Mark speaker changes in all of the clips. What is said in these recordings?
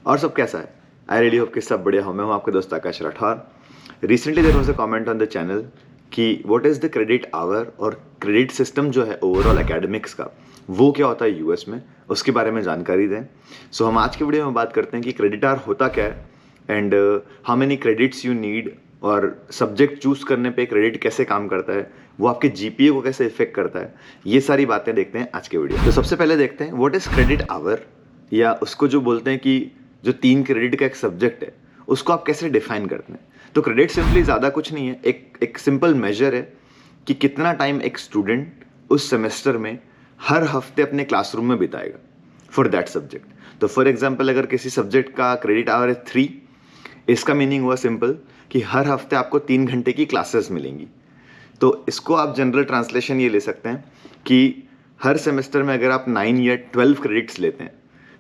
Speaker 1: और सब कैसा है? आई रियली होप कि सब बढ़िया हो। मैं हूँ आपका दोस्त Akash Rathore. Recently there was a comment on the channel कि what is the credit hour और क्रेडिट सिस्टम जो है ओवरऑल एकेडमिक्स का, वो क्या होता है यूएस में, उसके बारे में जानकारी दें। सो हम आज के वीडियो में बात करते हैं कि क्रेडिट आवर होता क्या है and how many credits you need, और सब्जेक्ट चूज करने पे क्रेडिट कैसे काम करता है, वो आपके जीपीए को कैसे इफेक्ट करता है। ये सारी बातें देखते हैं आज के वीडियो। तो सबसे पहले देखते हैं व्हाट इज क्रेडिट आवर, या उसको जो बोलते हैं कि जो 3 क्रेडिट का एक सब्जेक्ट है, उसको आप कैसे डिफाइन करते हैं। तो क्रेडिट सिंपली ज़्यादा कुछ नहीं है, एक सिंपल मेजर है कि कितना टाइम एक स्टूडेंट उस सेमेस्टर में हर हफ्ते अपने क्लासरूम में बिताएगा फॉर दैट सब्जेक्ट। तो फॉर एग्जाम्पल अगर किसी सब्जेक्ट का क्रेडिट आवर है 3, इसका मीनिंग हुआ सिंपल कि हर हफ्ते आपको 3 घंटे की क्लासेस मिलेंगी। तो इसको आप जनरल ट्रांसलेशन ये ले सकते हैं कि हर सेमेस्टर में अगर आप 9 या 12 क्रेडिट्स लेते हैं,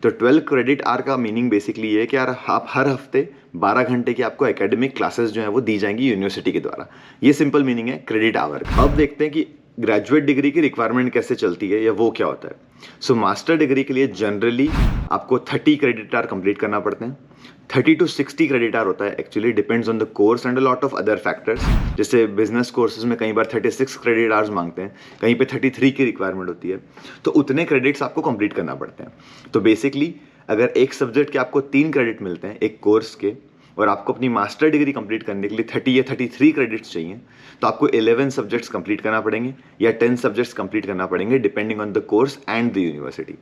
Speaker 1: तो 12 क्रेडिट आर का मीनिंग बेसिकली ये है कि यार आप हर हफ्ते 12 घंटे की आपको एकेडमिक क्लासेस जो है वो दी जाएंगी यूनिवर्सिटी के द्वारा। ये सिंपल मीनिंग है क्रेडिट आवर। अब देखते हैं कि ग्रेजुएट डिग्री की रिक्वायरमेंट कैसे चलती है या वो क्या होता है। सो मास्टर डिग्री के लिए जनरली आपको 30 क्रेडिट आर कंप्लीट करना पड़ते हैं। 30 to 60 क्रेडिट आर होता है, actually depends on the course and a lot of other factors. जैसे बिजनेस कोर्सेज में कई बार 36 क्रेडिट आवर्स मांगते हैं, कहीं पे 33 की रिक्वायरमेंट होती है, तो उतने क्रेडिट्स आपको कंप्लीट करना पड़ते हैं। तो बेसिकली अगर एक सब्जेक्ट के आपको 3 क्रेडिट मिलते हैं एक कोर्स के, और आपको अपनी मास्टर डिग्री कंप्लीट करने के लिए 30 या 33 क्रेडिट्स चाहिए, तो आपको 11 सब्जेक्ट्स कंप्लीट करना पड़ेंगे या 10 सब्जेक्ट्स कंप्लीट करना पड़ेंगे depending on the course and the university.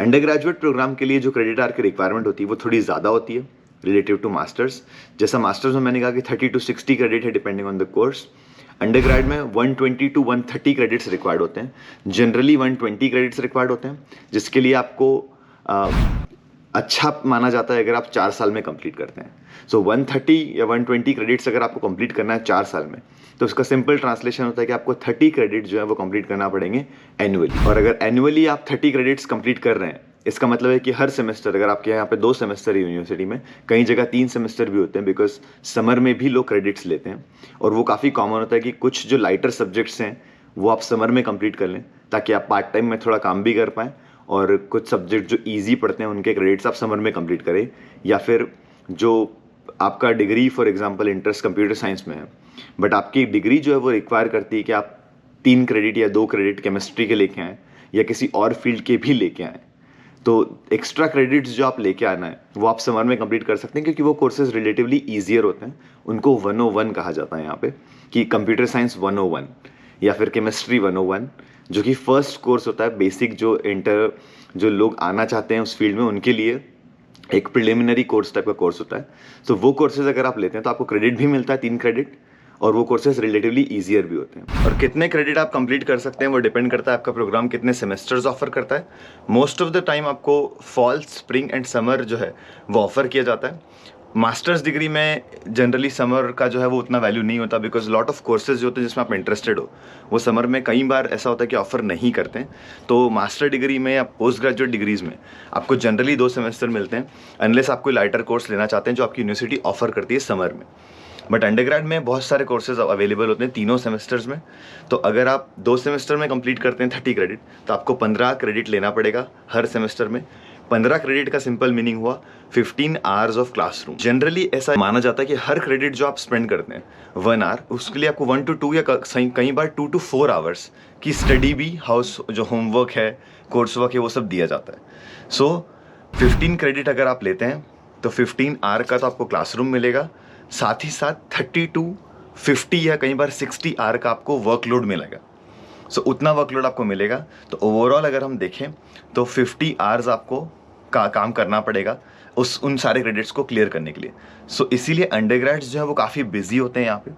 Speaker 1: Undergraduate program के लिए जो क्रेडिट आर की रिक्वायरमेंट होती है वो थोड़ी ज़्यादा होती है रिलेटिव टू मास्टर्स। जैसा मास्टर्स में मैंने कहा कि 30 to 60 क्रेडिट है depending on the course. Under grade में 120 to 130 क्रेडिट्स रिक्वायर्ड होते हैं। जनरली 120 क्रेडिट्स रिक्वायर्ड होते हैं, जिसके लिए आपको अच्छा माना जाता है अगर आप 4 साल में कंप्लीट करते हैं। सो 130 या 120 क्रेडिट्स अगर आपको कंप्लीट करना है 4 साल में, तो उसका सिंपल ट्रांसलेशन होता है कि आपको 30 क्रेडिट जो है वो कंप्लीट करना पड़ेंगे एनुअली। और अगर एनुअली आप 30 क्रेडिट्स कंप्लीट कर रहे हैं, इसका मतलब है कि हर सेमेस्टर, अगर आपके यहाँ पे 2 सेमेस्टर है यूनिवर्सिटी में, कई जगह 3 सेमेस्टर भी होते हैं, बिकॉज समर में भी लोग क्रेडिट्स लेते हैं। और वो काफ़ी कॉमन होता है कि कुछ जो लाइटर सब्जेक्ट्स हैं वो आप समर में कंप्लीट कर लें, ताकि आप पार्ट टाइम में थोड़ा काम भी कर पाएँ, और कुछ सब्जेक्ट जो ईजी पढ़ते हैं उनके क्रेडिट्स आप समर में कंप्लीट करें। या फिर जो आपका degree for example interest computer science में है, बट आपकी डिग्री जो है वो रिक्वायर करती है कि आप 3 क्रेडिट या 2 क्रेडिट केमिस्ट्री के लेके आएँ या किसी और फील्ड के भी लेके आएँ, तो एक्स्ट्रा क्रेडिट्स जो आप लेके आना है वो आप समर में कंप्लीट कर सकते हैं, क्योंकि वो कोर्सेज रिलेटिवली ईजियर होते हैं। उनको 101 कहा जाता है यहाँ पे, कि कंप्यूटर साइंस 101 या फिर केमिस्ट्री 101, जो कि फर्स्ट कोर्स होता है बेसिक, जो लोग आना चाहते हैं उस फील्ड में उनके लिए एक प्रिलिमिनरी कोर्स टाइप का कोर्स होता है। सो वो कोर्सेज अगर आप लेते हैं तो आपको क्रेडिट भी मिलता है 3 क्रेडिट, और वो कोर्सेज रिलेटिवली ईजियर भी होते हैं। और कितने क्रेडिट आप कंप्लीट कर सकते हैं वो डिपेंड करता है आपका प्रोग्राम कितने सेमेस्टर्स ऑफर करता है। मोस्ट ऑफ द टाइम आपको फॉल, स्प्रिंग एंड समर जो है वो ऑफर किया जाता है। मास्टर्स डिग्री में जनरली समर का जो है वो उतना वैल्यू नहीं होता, बिकॉज लॉट ऑफ कोर्सेज जो होते हैं जिसमें आप इंटरेस्टेड हो, वो समर में कई बार ऐसा होता है कि ऑफर नहीं करते हैं। तो मास्टर डिग्री में या पोस्ट ग्रेजुएट डिग्रीज में आपको जनरली 2 सेमेस्टर मिलते हैं, अनलेस आप कोई लाइटर कोर्स लेना चाहते हैं जो आपकी यूनिवर्सिटी ऑफर करती है समर में। बट अंडरग्रेड में बहुत सारे कोर्सेज अवेलेबल होते हैं तीनों सेमेस्टर्स में। तो अगर आप 2 सेमेस्टर में कंप्लीट करते हैं 30 क्रेडिट, तो आपको 15 क्रेडिट लेना पड़ेगा हर सेमेस्टर में। 15 क्रेडिट का सिंपल मीनिंग हुआ 15 आवर्स ऑफ क्लासरूम। जनरली ऐसा माना जाता है कि हर क्रेडिट जो आप स्पेंड करते हैं 1 आवर, उसके लिए आपको 1 to 2 या कई बार 2 to 4 आवर्स की स्टडी भी, हाउस जो होमवर्क है, कोर्स वर्क है, वो सब दिया जाता है। सो 15 क्रेडिट अगर आप लेते हैं तो 15 आवर का तो आपको क्लासरूम मिलेगा, साथ ही साथ 30 to 50 या कई बार 60 आवर का आपको वर्कलोड मिलेगा। सो उतना वर्कलोड आपको मिलेगा। तो ओवरऑल अगर हम देखें तो 50 आवर्स आपको काम करना पड़ेगा उन सारे क्रेडिट्स को क्लियर करने के लिए। सो इसीलिए अंडरग्रेड्स जो है वो काफ़ी बिजी होते हैं यहाँ पे,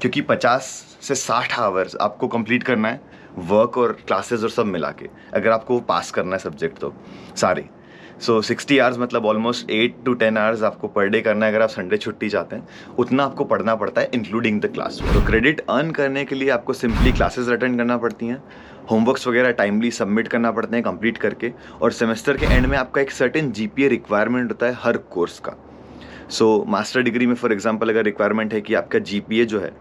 Speaker 1: क्योंकि 50 से 60 आवर्स आपको कंप्लीट करना है वर्क और क्लासेस और सब मिला के, अगर आपको पास करना है सब्जेक्ट तो सारे। सो 60 आवर्स मतलब ऑलमोस्ट 8 to 10 आवर्स आपको पर डे करना है। अगर आप संडे छुट्टी चाहते हैं, उतना आपको पढ़ना पड़ता है इंक्लूडिंग द क्लास। तो क्रेडिट अर्न करने के लिए आपको सिंपली क्लासेस अटेंड करना पड़ती हैं, होमवर्क्स वगैरह टाइमली सबमिट करना पड़ते हैं कंप्लीट करके, और सेमेस्टर के एंड में आपका एक सर्टेन जीपीए रिक्वायरमेंट होता है हर कोर्स का। सो मास्टर डिग्री में फॉर एग्जांपल अगर रिक्वायरमेंट है कि आपका जीपीए जो है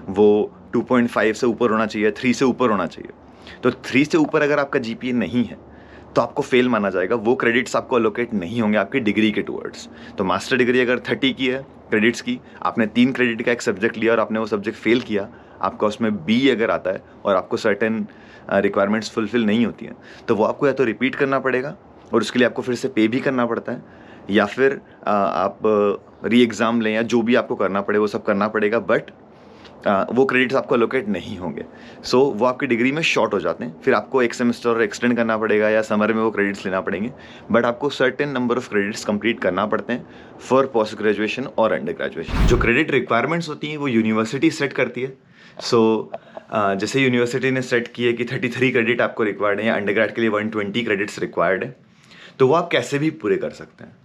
Speaker 1: वो 2.5 से ऊपर होना चाहिए, 3 से ऊपर होना चाहिए, तो 3 से ऊपर अगर आपका जीपीए नहीं है तो आपको फेल माना जाएगा, वो क्रेडिट्स आपको अलोकेट नहीं होंगे आपकी डिग्री के टुवर्ड्स। तो मास्टर डिग्री अगर 30 की है क्रेडिट्स की, आपने 3 क्रेडिट का एक सब्जेक्ट लिया और आपने वो सब्जेक्ट फेल किया, आपका उसमें बी अगर आता है और आपको सर्टेन रिक्वायरमेंट्स फुलफिल नहीं होती हैं, तो वो आपको या तो रिपीट करना पड़ेगा और उसके लिए आपको फिर से पे भी करना पड़ता है, या फिर आप री एग्ज़ाम लें या जो भी आपको करना पड़े वो सब करना पड़ेगा, बट वो क्रेडिट्स आपको अलोकेट नहीं होंगे। सो वो आपकी डिग्री में शॉर्ट हो जाते हैं, फिर आपको एक सेमेस्टर और एक्सटेंड करना पड़ेगा या समर में वो क्रेडिट्स लेना पड़ेंगे, बट आपको certain number of credits complete करना पड़ते हैं फॉर पोस्ट ग्रेजुएशन और अंडर ग्रेजुएशन। जो क्रेडिट रिक्वायरमेंट्स होती हैं वो यूनिवर्सिटी सेट करती है। सो जैसे यूनिवर्सिटी ने सेट किए कि 33 क्रेडिट आपको रिक्वायर्ड है या अंडर ग्रेड के लिए 120 क्रेडिट्स रिक्वायर्ड है, तो वो आप कैसे भी पूरे कर सकते हैं।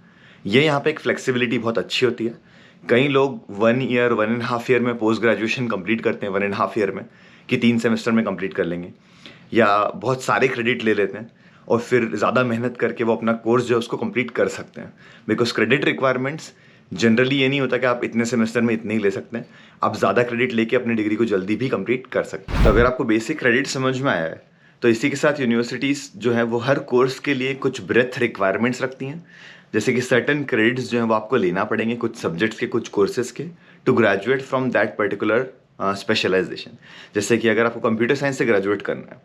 Speaker 1: ये यहाँ पे एक फ्लेक्सिबिलिटी बहुत अच्छी होती है। कई लोग 1 ईयर 1.5 ईयर में पोस्ट ग्रेजुएशन कंप्लीट करते हैं, 1.5 ईयर में, कि 3 सेमेस्टर में कंप्लीट कर लेंगे, या बहुत सारे क्रेडिट ले लेते हैं और फिर ज़्यादा मेहनत करके वो अपना कोर्स जो है उसको कंप्लीट कर सकते हैं। बिकॉज क्रेडिट रिक्वायरमेंट्स जनरली ये नहीं होता कि आप इतने सेमेस्टर में इतने ही ले सकते हैं, आप ज़्यादा क्रेडिट लेके अपनी डिग्री को जल्दी भी कंप्लीट कर सकते हैं। तो अगर आपको बेसिक क्रेडिट समझ में आया है, तो इसी के साथ यूनिवर्सिटीज़ जो है वो हर कोर्स के लिए कुछ ब्रेथ रिक्वायरमेंट्स रखती हैं, जैसे कि सर्टन क्रेडिट्स जो हैं वो आपको लेना पड़ेंगे कुछ सब्जेक्ट्स के, कुछ कोर्सेज के, to graduate from that particular specialization. जैसे कि अगर आपको कंप्यूटर साइंस से ग्रेजुएट करना है,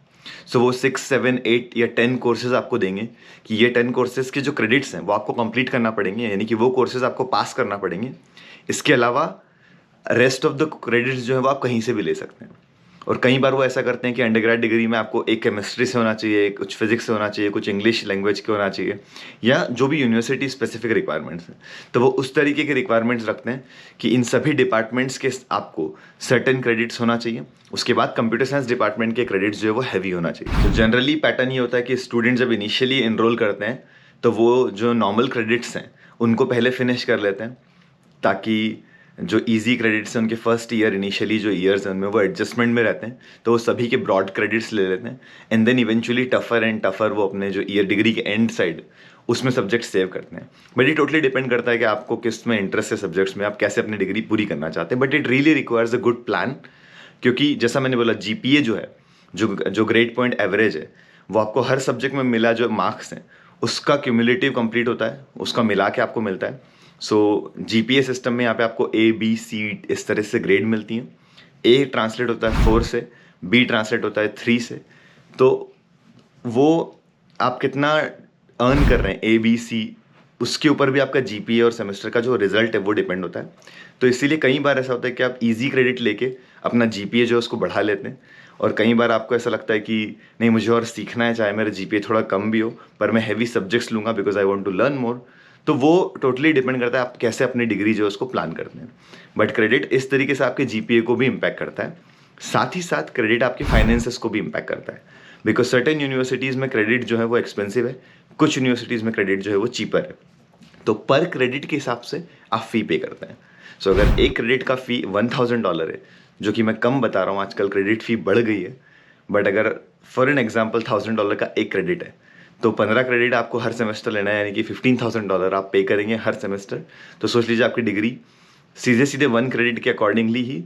Speaker 1: सो वो 6, 7, 8 या 10 कोर्सेज आपको देंगे कि ये 10 कोर्सेज के जो क्रेडिट्स हैं वो आपको कंप्लीट करना पड़ेंगे, यानी कि वो कोर्सेज आपको पास करना पड़ेंगे। इसके अलावा रेस्ट ऑफ द क्रेडिट्स जो है वो आप कहीं से भी ले सकते हैं। और कई बार वो ऐसा करते हैं कि अंडरग्रेड डिग्री में आपको एक केमिस्ट्री से होना चाहिए, कुछ फिजिक्स से होना चाहिए, कुछ इंग्लिश लैंग्वेज के होना चाहिए, या जो भी यूनिवर्सिटी स्पेसिफिक रिक्वायरमेंट्स हैं, तो वो उस तरीके के रिक्वायरमेंट्स रखते हैं कि इन सभी डिपार्टमेंट्स के आपको सर्टेन क्रेडिट्स होना चाहिए। उसके बाद कंप्यूटर साइंस डिपार्टमेंट के क्रेडिट्स जो है वो हैवी होना चाहिए। तो जनरली पैटर्न ये होता है कि स्टूडेंट जब इनिशियली इनरोल करते हैं तो वो जो नॉर्मल क्रेडिट्स हैं उनको पहले फिनिश कर लेते हैं, ताकि जो इजी क्रेडिट्स हैं उनके फर्स्ट ईयर इनिशियली जो ईयर्स हैं उनमें वो एडजस्टमेंट में रहते हैं, तो वो सभी के ब्रॉड क्रेडिट्स ले लेते हैं, and then eventually tougher and tougher वो अपने जो ईयर डिग्री के एंड साइड उसमें सब्जेक्ट सेव करते हैं। बट ये टोटली डिपेंड करता है कि आपको किस में इंटरेस्ट है सब्जेक्ट्स में, आप कैसे अपनी डिग्री पूरी करना चाहते हैं। But it really requires a good plan, क्योंकि जैसा मैंने बोला GPA जो है, जो ग्रेड पॉइंट एवरेज है, वो आपको हर सब्जेक्ट में मिला जो मार्क्स हैं उसका क्यूमुलेटिव कंप्लीट होता है, उसका मिला के आपको मिलता है। सो GPA सिस्टम में यहाँ पे आपको A, B, C इस तरह से ग्रेड मिलती हैं। A ट्रांसलेट होता है 4 से, B ट्रांसलेट होता है 3 से। तो वो आप कितना अर्न कर रहे हैं A, B, C, उसके ऊपर भी आपका GPA और सेमेस्टर का जो रिजल्ट है वो डिपेंड होता है। तो इसीलिए कई बार ऐसा होता है कि आप इजी क्रेडिट लेके अपना GPA जो है उसको बढ़ा लेते हैं, और कई बार आपको ऐसा लगता है कि नहीं मुझे और सीखना है, चाहे मेरा GPA थोड़ा कम भी हो, पर मैं हैवी सब्जेक्ट्स लूँगा because I want to learn more. तो वो टोटली डिपेंड करता है आप कैसे अपनी डिग्री जो है उसको प्लान करते हैं। बट क्रेडिट इस तरीके से आपके GPA को भी इम्पैक्ट करता है, साथ ही साथ क्रेडिट आपके फाइनेंसेस को भी इम्पैक्ट करता है, बिकॉज सर्टेन यूनिवर्सिटीज़ में क्रेडिट जो है वो एक्सपेंसिव है, कुछ यूनिवर्सिटीज़ में क्रेडिट जो है वो चीपर है। तो पर क्रेडिट के हिसाब से आप फ़ी पे करते हैं। सो अगर एक क्रेडिट का फ़ी $1000 है, जो कि मैं कम बता रहा हूँ, आजकल क्रेडिट फ़ी बढ़ गई है, बट अगर फॉर एन एग्जाम्पल $1000 का एक क्रेडिट है, तो 15 क्रेडिट आपको हर सेमेस्टर लेना है, यानी कि $15,000 आप पे करेंगे हर सेमेस्टर। तो सोच लीजिए आपकी डिग्री सीधे सीधे 1 क्रेडिट के अकॉर्डिंगली ही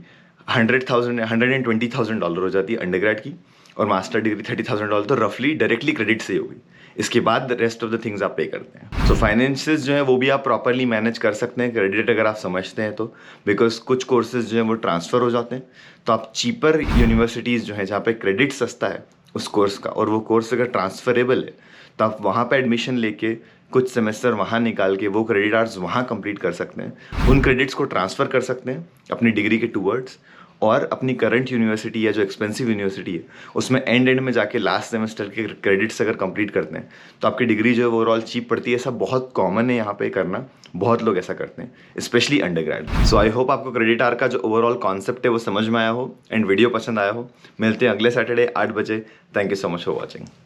Speaker 1: $120,000 हो जाती है अंडरग्रेड की, और मास्टर डिग्री $30,000, तो रफली डायरेक्टली क्रेडिट से ही होगी। इसके बाद रेस्ट ऑफ द थिंग्स आप पे करते हैं। सो फाइनेंसेस जो है वो भी आप प्रॉपरली मैनेज कर सकते हैं क्रेडिट अगर आप समझते हैं तो, बिकॉज कुछ कोर्सेज जो है वो ट्रांसफ़र हो जाते हैं, तो आप चीपर यूनिवर्सिटीज़ जो है जहाँ पे क्रेडिट सस्ता है उस कोर्स का, और वो कोर्स अगर ट्रांसफरेबल है, तो आप वहाँ पे एडमिशन लेके कुछ सेमेस्टर वहाँ निकाल के वो क्रेडिट आवर्स वहाँ कंप्लीट कर सकते हैं, उन क्रेडिट्स को ट्रांसफ़र कर सकते हैं अपनी डिग्री के टूवर्ड्स, और अपनी करंट यूनिवर्सिटी या जो एक्सपेंसिव यूनिवर्सिटी है उसमें एंड में जाके लास्ट सेमेस्टर के क्रेडिट्स अगर कंप्लीट करते हैं तो आपकी डिग्री जो है ओवरऑल चीप पड़ती है। ऐसा बहुत कॉमन है यहाँ पे करना, बहुत लोग ऐसा करते हैं, specially undergrad. So I hope आपको क्रेडिट आवर का जो ओवरऑल कॉन्सेप्ट है वो समझ में आया हो एंड वीडियो पसंद आया हो। मिलते हैं अगले सैटरडे 8 बजे। Thank you so much for watching.